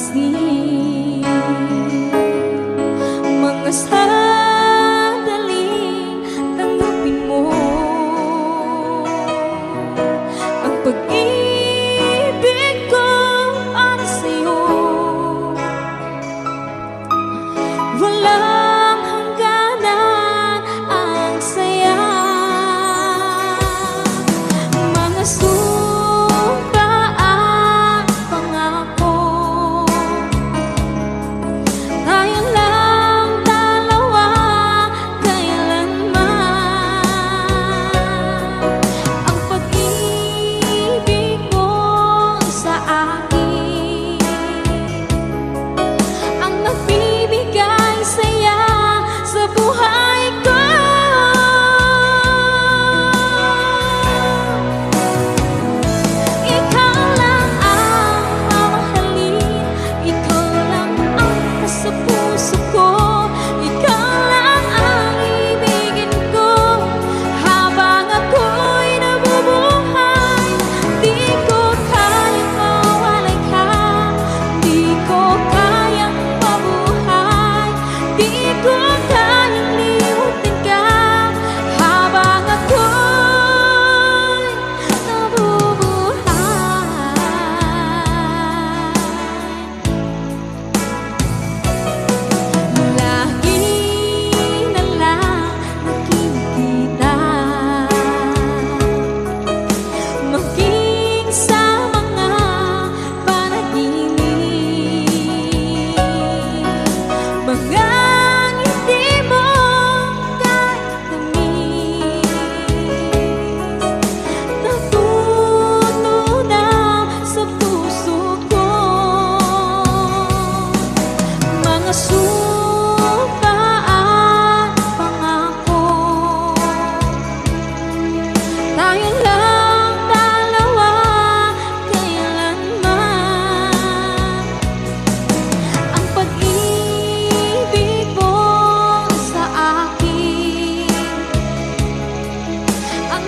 pansin. Mga sandaling tanggapin mo ang pag-ibig ko para sa'yo. Walang hangganan ang saya. Mga sumpa at pangako, tayo lang dalawa kailanman. Ang pag-ibig mo sa akin ang nagbibigay saya sa buhay ko. Ikaw lang ang mamahalin, ikaw lang ang nasa puso ko, ikaw lang ang ibigin ko habang ako'y nabubuhay. Di ko kayang mawalay ka, di ko kayang mabuhay, di ko kayang limutin ka habang ako'y nabubuhay. Lagi na lang nakikita, maging sa mga panaginip, mga ngiti mo kahit tamis, natutunaw sa puso ko. Mga sumpa at pangako, tayo lang dalawa kailanman. Ang pag-ibig mo sa akin ang